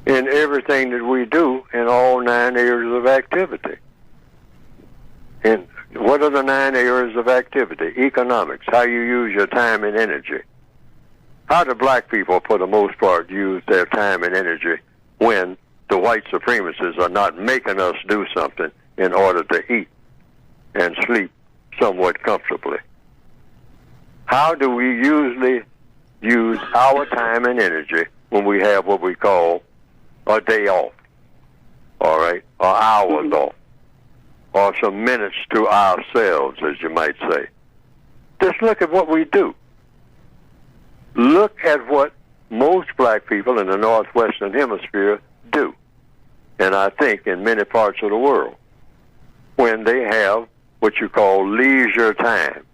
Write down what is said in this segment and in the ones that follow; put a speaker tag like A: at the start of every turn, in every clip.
A: in everything that we do in all 9 areas of activity. And what are the 9 areas of activity? Economics, how you use your time and energy. How do black people, for the most part, use their time and energy when the white supremacists are not making us do something in order to eat and sleep somewhat comfortably? How do we usually use our time and energy when we have what we call a day off, all right, or hours off, or some minutes to ourselves, as you might say? Just look at what we do. Look at what most black people in the northwestern hemisphere do, and I think in many parts of the world, when they have what you call leisure time,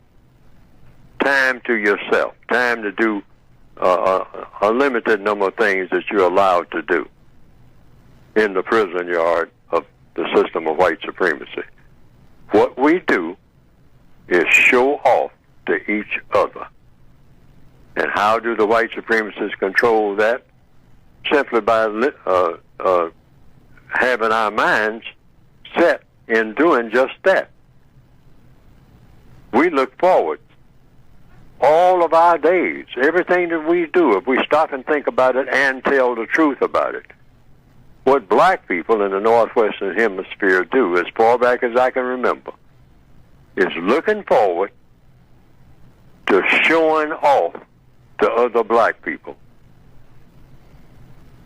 A: time to yourself, time to do a limited number of things that you're allowed to do in the prison yard of the system of white supremacy. What we do is show off to each other. And how do the white supremacists control that? Simply by having our minds set in doing just that. We look forward all of our days, everything that we do, if we stop and think about it and tell the truth about it. What black people in the northwestern hemisphere do, as far back as I can remember, is looking forward to showing off to other black people.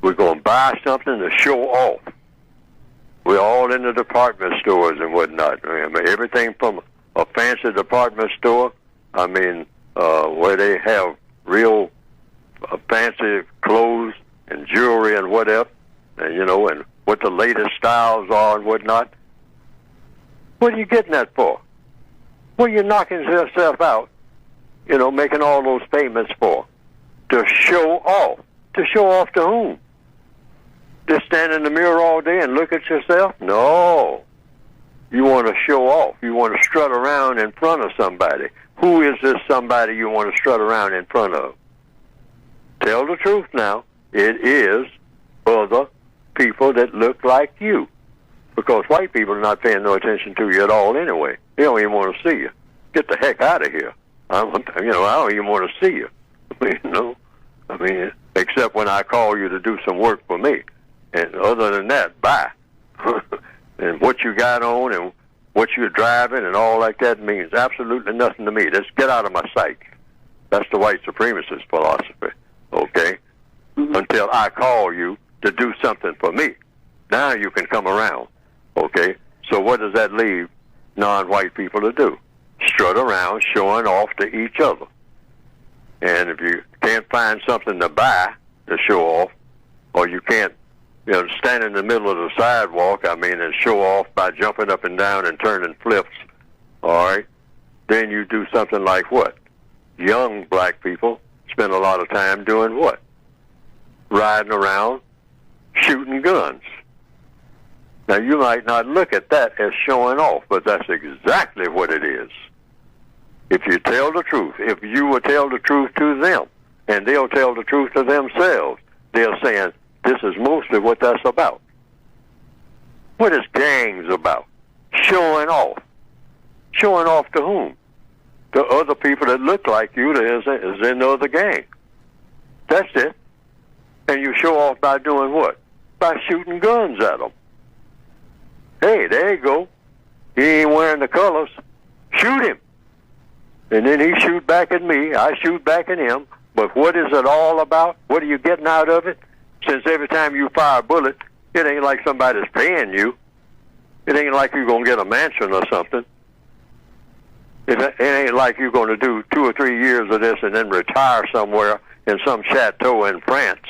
A: We're going to buy something to show off. We're all in the department stores and whatnot. I mean, everything from a fancy department store, where they have real fancy clothes and jewelry and whatever, and what the latest styles are and whatnot. What are you getting that for? What are you knocking yourself out, making all those payments for? To show off. To show off to whom? Just stand in the mirror all day and look at yourself? No. You want to show off. You want to strut around in front of somebody. Who is this somebody you want to strut around in front of? Tell the truth now. It is other people that look like you. Because white people are not paying no attention to you at all anyway. They don't even want to see you. Get the heck out of here. I don't even want to see you. Except when I call you to do some work for me. And other than that, bye. And what you got on and what you're driving and all like that means absolutely nothing to me. Just get out of my sight. That's the white supremacist philosophy, okay? Mm-hmm. Until I call you to do something for me. Now you can come around, okay? So what does that leave non-white people to do? Strut around showing off to each other. And if you can't find something to buy to show off, or you can't stand in the middle of the sidewalk, and show off by jumping up and down and turning flips, all right, then you do something like what? Young black people spend a lot of time doing what? Riding around, shooting guns. Now, you might not look at that as showing off, but that's exactly what it is. If you tell the truth, if you will tell the truth to them, and they'll tell the truth to themselves, they're saying, this is mostly what that's about. What is gangs about? Showing off. Showing off to whom? To other people that look like you that is in the other gang. That's it. And you show off by doing what? By shooting guns at them. Hey, there you go. He ain't wearing the colors. Shoot him. And then he shoot back at me. I shoot back at him. But what is it all about? What are you getting out of it? Since every time you fire a bullet, it ain't like somebody's paying you. It ain't like you're going to get a mansion or something. It ain't like you're going to do 2 or 3 years of this and then retire somewhere in some chateau in France.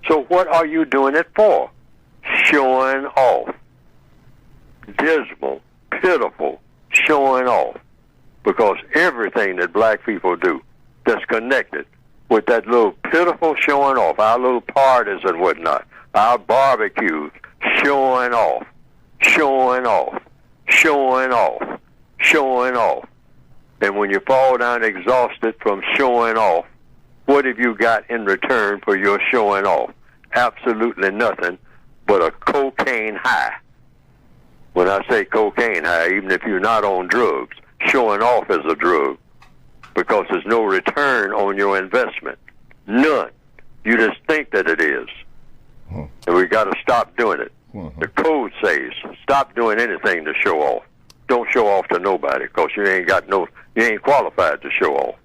A: So what are you doing it for? Showing off. Dismal, pitiful, showing off. Because everything that black people do that's connected with that little pitiful showing off, our little parties and whatnot, our barbecues, showing off, showing off, showing off, showing off. And when you fall down exhausted from showing off, what have you got in return for your showing off? absolutely nothing but a cocaine high. When I say cocaine high, even if you're not on drugs, showing off is a drug, because there's no return on your investment. None. You just think that it is. And we got to stop doing it. The code says stop doing anything to show off. Don't show off to nobody, because you ain't qualified to show off.